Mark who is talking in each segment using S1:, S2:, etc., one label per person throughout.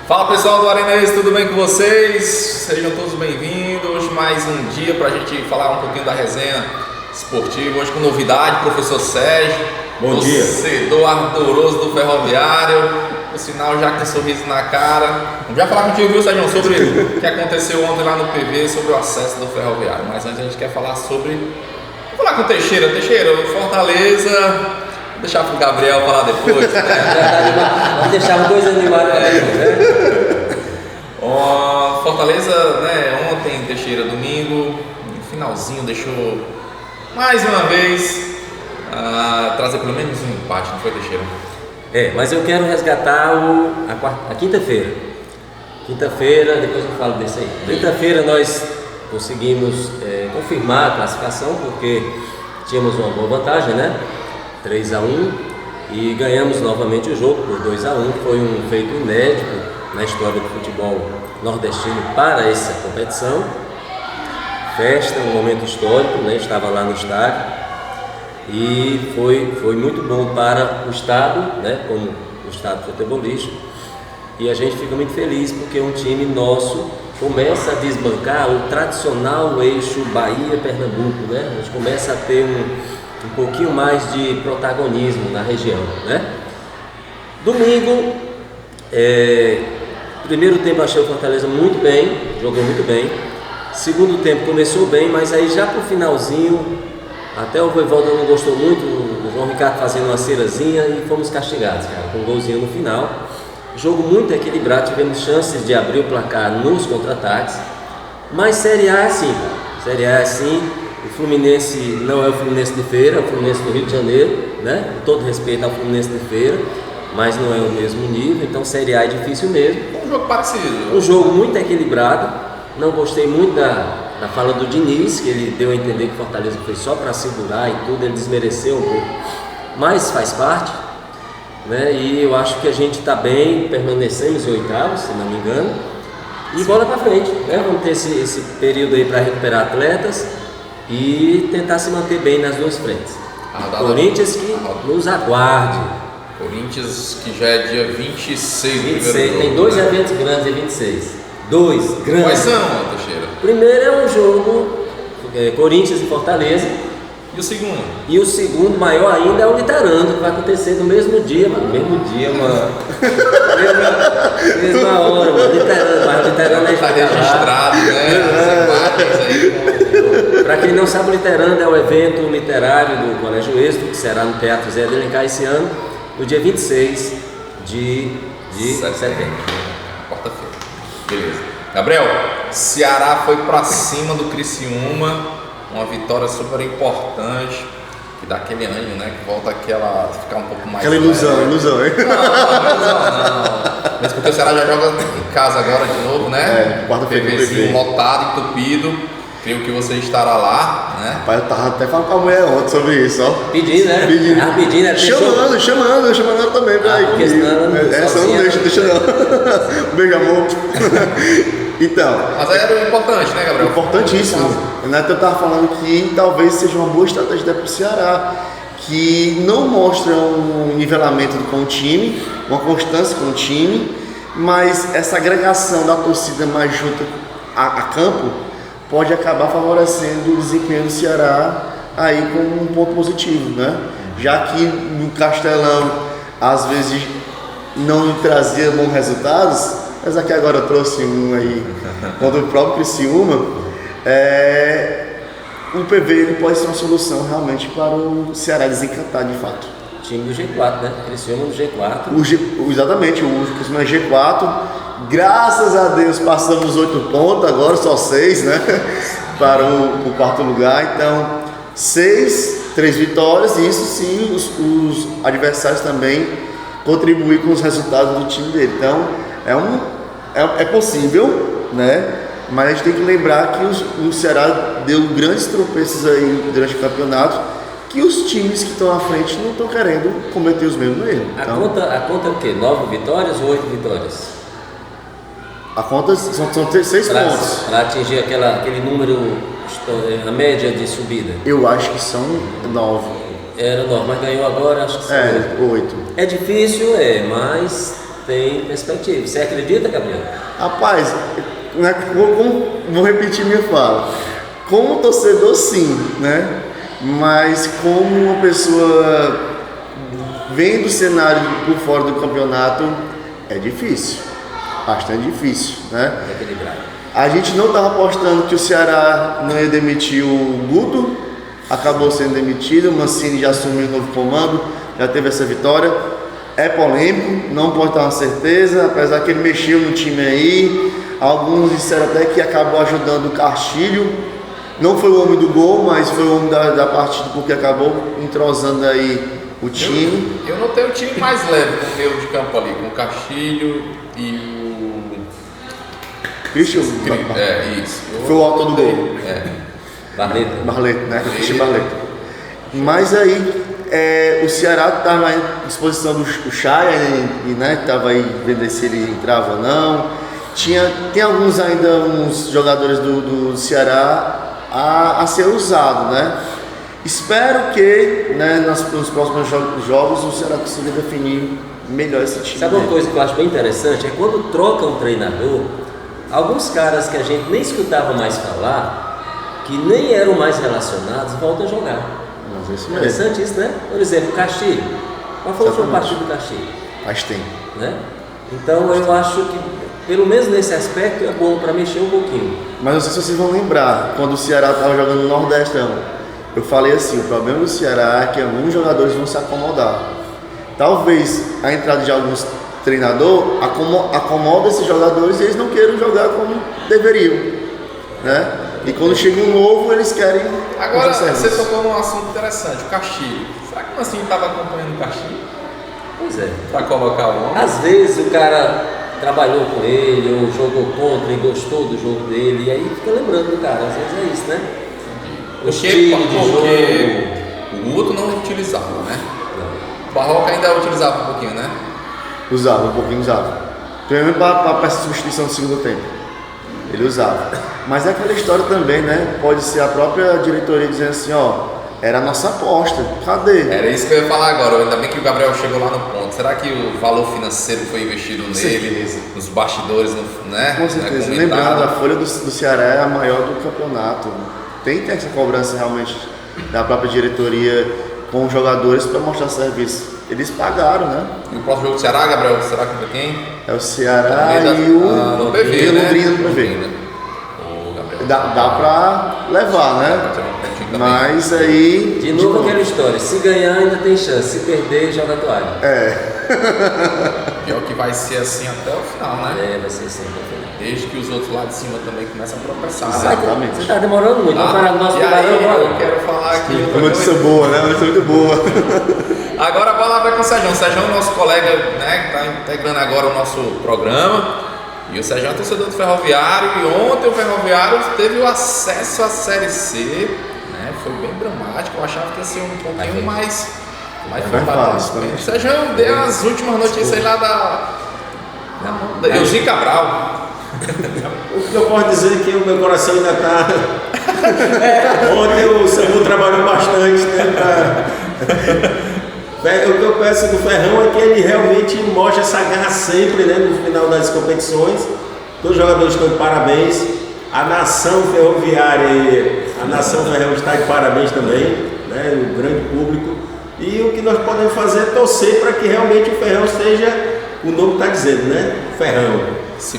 S1: Fala pessoal do Arenês, tudo bem com vocês? Sejam todos bem-vindos. Mais um dia para a gente falar um pouquinho da resenha esportiva. Hoje com novidade, professor Sérgio.
S2: Bom dia.
S1: Torcedor ardoroso do Ferroviário. Por sinal, já com um sorriso na cara. Vamos já falar contigo, viu, Sérgio, sobre o que aconteceu ontem lá no PV, sobre o acesso do Ferroviário. Mas antes a gente quer falar sobre... Vou falar com o Teixeira. Teixeira, o Fortaleza... Vou deixar pro Gabriel falar depois.
S3: Vamos deixar os dois animados aí, né?
S1: Fortaleza, né, ontem, Teixeira, domingo, no finalzinho, deixou mais uma vez trazer pelo menos um empate, não foi, Teixeira?
S3: Mas eu quero resgatar a quinta-feira. Quinta-feira, depois eu falo desse aí. Quinta-feira nós conseguimos confirmar a classificação, porque tínhamos uma boa vantagem, né? 3-1 e ganhamos novamente o jogo por 2-1. Foi um feito inédito na história do futebol nordestino para essa competição. Festa, um momento histórico, né? Estava lá no estádio e foi muito bom para o estado, né? Como o estado futebolístico, e a gente fica muito feliz porque um time nosso começa a desbancar o tradicional eixo Bahia-Pernambuco, né? A gente começa a ter um pouquinho mais de protagonismo na região, né? Domingo, primeiro tempo achei o Fortaleza muito bem, jogou muito bem. Segundo tempo começou bem, mas aí já pro finalzinho, até o Voivoda não gostou muito, o João Ricardo fazendo uma cerazinha e fomos castigados, cara, com um golzinho no final. Jogo muito equilibrado, tivemos chances de abrir o placar nos contra-ataques, mas Série A é assim, Série A é assim. O Fluminense não é o Fluminense de Feira, é o Fluminense do Rio de Janeiro, né? Com todo respeito ao Fluminense de Feira, mas não é o mesmo nível, então Série A é difícil mesmo.
S1: Um jogo parecido.
S3: Um jogo muito equilibrado. Não gostei muito da fala do Diniz, que ele deu a entender que o Fortaleza foi só para segurar e tudo, ele desmereceu um pouco, mas faz parte, né? E eu acho que a gente está bem, permanecemos em oitavos, se não me engano, e bola para frente, né? Vamos ter esse período aí para recuperar atletas e tentar se manter bem nas duas frentes. Corinthians que nos aguarde.
S1: Corinthians que já é dia 26 do
S3: 26,
S1: jogo,
S3: tem dois
S1: né?
S3: eventos grandes dia 26. Dois grandes.
S1: Quais são, Teixeira?
S3: Primeiro é um jogo Corinthians e Fortaleza.
S1: E o segundo?
S3: E o segundo, maior ainda, é o Literando, que vai acontecer no mesmo dia, mano. Mesma hora, mano. Literando, mas o Literando
S1: Tá registrado, né? As imagens aí.
S3: Para quem não sabe, o Literando é o evento literário do Colégio Êxito, que será no Teatro Zé de Alencar esse ano, no dia 26 de setembro.
S1: Quarta-feira. Beleza. Gabriel, Ceará foi pra cima do Criciúma, uma vitória super importante, que dá aquele ânimo, né? Que volta ficar um pouco mais...
S2: Aquela ilusão, hein?
S1: Não. Mas porque o Ceará já joga em casa agora de novo, né?
S2: Quarta-feira.
S1: PVzinho lotado, entupido. Creio que você estará lá, né?
S2: Pai, eu tava até falando com a mulher ontem sobre isso, ó.
S3: Pedindo, né? Pedindo.
S2: Chamando ela também pra ir
S3: porque
S2: comigo.
S3: senão ela não
S2: Essa não deixa não. Beijo, amor. Então.
S1: Mas era importante, né, Gabriel?
S2: Importantíssimo. O Neto tava falando que talvez seja uma boa estratégia pro Ceará, que não mostra um nivelamento com o time, uma constância com o time, mas essa agregação da torcida mais junto a campo pode acabar favorecendo o desempenho do Ceará aí como um ponto positivo, né? Já que no Castelão às vezes não trazia bons resultados, mas aqui agora eu trouxe um aí contra o próprio Criciúma, o PV ele pode ser uma solução realmente para o Ceará desencantar de fato.
S3: Time do G4, né? Criciúma no G4.
S2: Exatamente, o Criciúma é G4. Graças a Deus passamos 8 pontos, agora só 6, né? Para o quarto lugar. Então, 3 vitórias, e isso sim, os adversários também contribuem com os resultados do time dele. Então, é possível, né? Mas a gente tem que lembrar que o Ceará deu grandes tropeços aí durante o campeonato, que os times que estão à frente não estão querendo cometer os mesmos erros.
S3: Então, a conta é o quê? 9 vitórias ou 8 vitórias?
S2: A conta são 6 pontos.
S3: Para atingir aquele número, a média de subida.
S2: Eu acho que são 9.
S3: Era 9, mas ganhou agora, acho que são
S2: 8.
S3: É difícil, mas tem perspectiva. Você acredita, Gabriel?
S2: Rapaz, né, vou repetir minha fala. Como torcedor, sim, né? Mas como uma pessoa vendo o cenário por fora do campeonato, é difícil. Bastante difícil, né?
S3: Equilibrado.
S2: A gente não estava apostando que o Ceará não ia demitir o Guto, acabou sendo demitido, o Mancini já assumiu o novo comando, já teve essa vitória. É polêmico, não pode ter uma certeza, apesar que ele mexeu no time aí. Alguns disseram até que acabou ajudando o Castilho. Não foi o homem do gol, mas foi o homem da partida, porque acabou entrosando aí o time.
S1: Eu notei o time mais leve no meio de campo ali, com o Castilho e o...
S2: Christian,
S1: isso.
S2: foi o autor do gol.
S3: Barleto,
S2: né? Christian Barleto. Mas aí o Ceará estava à disposição do Chay, né? Estava aí vendo se ele entrava ou não. Tem alguns ainda uns jogadores do Ceará a ser usado, né? Espero que, né, nos próximos jogos o Ceará consiga definir melhor esse time.
S3: Sabe uma coisa que eu acho bem interessante? É quando troca um treinador, alguns caras que a gente nem escutava mais falar, que nem eram mais relacionados, voltam a jogar.
S2: Mas é isso mesmo.
S3: Interessante isso, né? Por exemplo, o Castilho. Qual foi o último partido do Castilho?
S2: Faz tempo.
S3: Né? Então eu acho que, pelo menos nesse aspecto, é bom para mexer um pouquinho.
S2: Mas não sei se vocês vão lembrar, quando o Ceará estava jogando no Nordestão, eu falei assim, o problema do Ceará é que alguns jogadores vão se acomodar. Talvez a entrada de alguns treinadores acomoda esses jogadores e eles não queiram jogar como deveriam, né? E quando chega um novo, eles querem...
S1: Agora, você tocou num assunto interessante, o Castilho. Será que o Mancini estava acompanhando o Castilho?
S3: Pois é.
S1: Para colocar o homem?
S3: Às vezes o cara trabalhou com ele, ou jogou contra e gostou do jogo dele, e aí fica lembrando do cara. Às vezes é isso, né?
S1: Porque o Guto não utilizava, né? O Barroca ainda utilizava um pouquinho, né?
S2: Usava. Primeiro para essa substituição do segundo tempo. Ele usava. Mas é aquela história também, né? Pode ser a própria diretoria dizendo assim, ó, era a nossa aposta, cadê?
S1: Era isso que eu ia falar agora, ainda bem que o Gabriel chegou lá no ponto. Será que o valor financeiro foi investido nele, nos bastidores, né?
S2: Com certeza. Lembrando, a folha do Ceará é a maior do campeonato. Tem essa cobrança realmente da própria diretoria com os jogadores para mostrar serviço. Eles pagaram, né?
S1: E o próximo jogo do Ceará, Gabriel, será contra quem?
S2: É o Ceará e o
S1: PV, né?
S2: Londrina no PV. Dá pra levar, né? Mas aí...
S3: De novo aquela história, se ganhar ainda tem chance, se perder joga a toalha.
S1: Pior que vai ser assim até o final, né?
S3: Vai ser assim até o final.
S1: Desde que os outros lá de cima também começam a tropeçar.
S2: Exatamente.
S3: Você está demorando muito, vamos parar no nosso tubarão agora.
S1: Eu quero falar aqui.
S2: Uma notícia boa, né? Uma notícia muito boa.
S1: Agora a bola vai com o Sérgio. O Sérgio é o nosso colega, né, que está integrando agora o nosso programa. E o Sérgio é torcedor do Ferroviário. E ontem o Ferroviário teve o acesso à Série C. Né? Foi bem dramático. Eu achava que ia ser um pouquinho mais fácil. O Sérgio deu as últimas notícias aí lá da Eugi Cabral.
S4: O que eu posso dizer é que o meu coração ainda está. Ontem o Samu trabalhou bastante, né? O que eu peço do Ferrão é que ele realmente mostre essa garra sempre, né? No final das competições. Todos os jogadores estão de parabéns. A nação ferroviária e a nação Ferrão está de parabéns também, né? O grande público. E o que nós podemos fazer é torcer para que realmente o Ferrão seja o nome que está dizendo, né? Ferrão.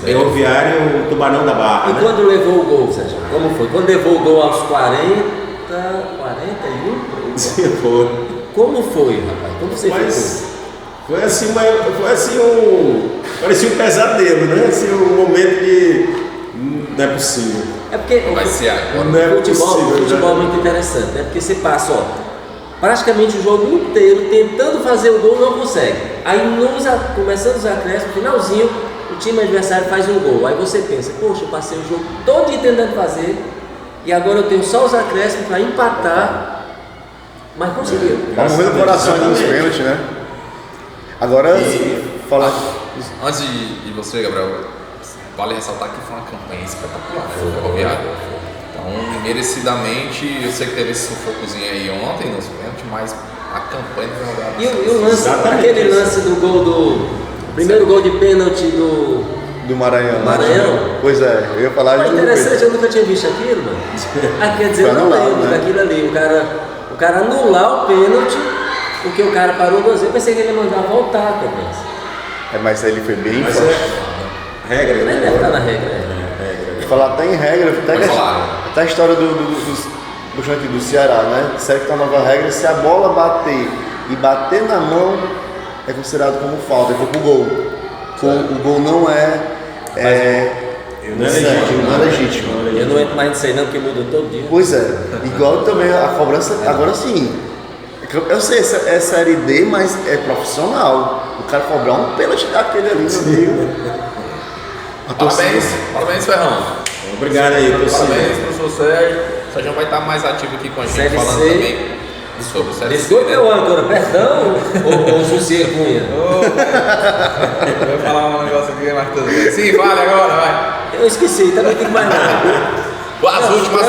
S4: Ferroviário, Tubarão da Barra.
S3: E
S4: né?
S3: quando levou o gol, Sérgio? Como foi? Quando levou o gol aos 41?
S4: Sim, foi.
S3: Como foi, rapaz? Como você ficou?
S4: Foi assim parecia um pesadelo, né? Assim, um momento de não é possível.
S3: É porque
S1: vai ser agora.
S4: Não é possível,
S3: futebol é muito interessante, né? Porque você passa, praticamente o jogo inteiro tentando fazer o gol, não consegue. Aí começando os acréscimos, no finalzinho, o time adversário faz um gol. Aí você pensa, poxa, eu passei o jogo todo tentando fazer e agora eu tenho só os acréscimos para empatar. Mas conseguiu.
S2: Tá morrendo o coração nos pênaltis, né? Agora, falar.
S1: Antes de você, Gabriel, vale ressaltar que foi uma campanha espetacular, né? O Ferroviário. Então, merecidamente, eu sei que teve esse sufocozinho aí ontem nos pênaltis, mas a campanha do Ferroviário.
S3: E o lance, aquele lance do gol Primeiro gol de pênalti
S2: Do Maranhão. né?
S3: Maranhão?
S2: Pois é, eu ia falar
S3: Mas
S2: de
S3: interessante, eu nunca tinha visto aquilo, mano. Ah, quer dizer, eu não
S2: Anulado,
S3: lembro
S2: né?
S3: daquilo ali. O cara anular o pênalti, porque o cara parou 2 vezes, eu pensei que ele ia mandar voltar a cobrança.
S2: Mas aí ele foi bem
S4: Mas
S2: forte.
S4: é regra,
S3: Mas
S4: né?
S3: deve estar na regra,
S2: Falar até em regra,
S1: Pode falar.
S2: até a história do chão aqui do Ceará, né? Será que tá a nova regra? Se a bola bater e bater na mão, é considerado como falta, é como gol. O gol não é
S4: Não é legítimo.
S2: não é legítimo.
S3: Eu não entro mais nisso aí não, porque muda todo dia.
S2: Pois é, igual também a cobrança, agora sim. Eu sei, é série D, mas é profissional. O cara cobrar um pênalti daquele ali, meu amigo.
S1: Parabéns, Ferrão.
S4: Obrigado aí, torcida.
S1: Parabéns, professor Sérgio. O Sérgio vai estar mais ativo aqui com a gente,
S3: Série
S1: falando
S3: C.
S1: também sobre o Série C.
S3: Desculpa, meu âncora, perdão ou Jussier Cunha?
S1: Eu vou falar um negócio aqui, mas tudo bem. Sim, fale agora, vai.
S3: Eu esqueci, também tem mais nada.
S1: As últimas.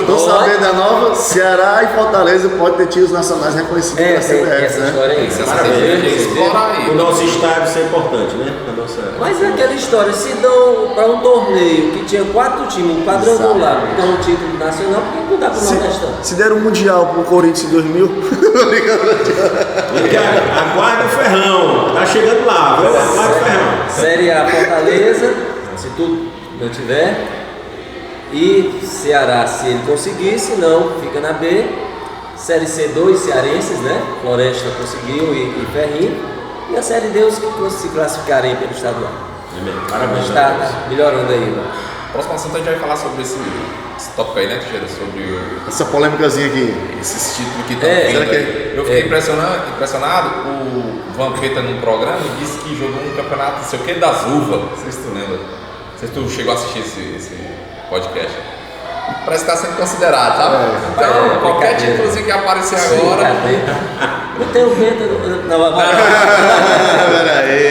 S2: Tô sabendo da nova, Ceará e Fortaleza pode ter tiros nacionais reconhecidos pela CBF,
S3: essa
S2: né?
S3: história aí.
S1: Parabéns, explora aí.
S4: O nosso estádio isso é importante, né? A nossa...
S3: Mas é aquela história, se dão para um torneio que tinha 4 times, um quadrangular, então um título nacional, por que não dá para o Nordestão?
S2: Se der um mundial pro Corinthians em 2000,
S4: Aguarde o Ferrão, tá chegando lá, viu? Aguarde o Ferrão.
S3: Série A Fortaleza, se tudo não tiver. E Ceará, se ele conseguir, se não, fica na B. Série C, 2 cearenses, né? Floresta conseguiu e Ferrinho. E a Série D, os que se classificarem pelo estadual.
S4: Parabéns.
S3: Está melhorando aí, né?
S1: Próximo assunto a gente vai falar sobre esse tópico aí, né, Teixeira? Sobre
S2: essa polêmicazinha aqui.
S1: esses títulos que estão
S3: É,
S1: vindo
S2: será que
S1: aí. Eu fiquei impressionado. O Vampeta num programa disse que jogou um campeonato, não sei o que, das uvas. Não sei se tu lembra. Não sei se tu chegou a assistir esse podcast. Parece que está sendo considerado, tá? Então, qualquer títulozinho que aparecer agora.
S3: Não tem o vento. Não,
S2: Peraí.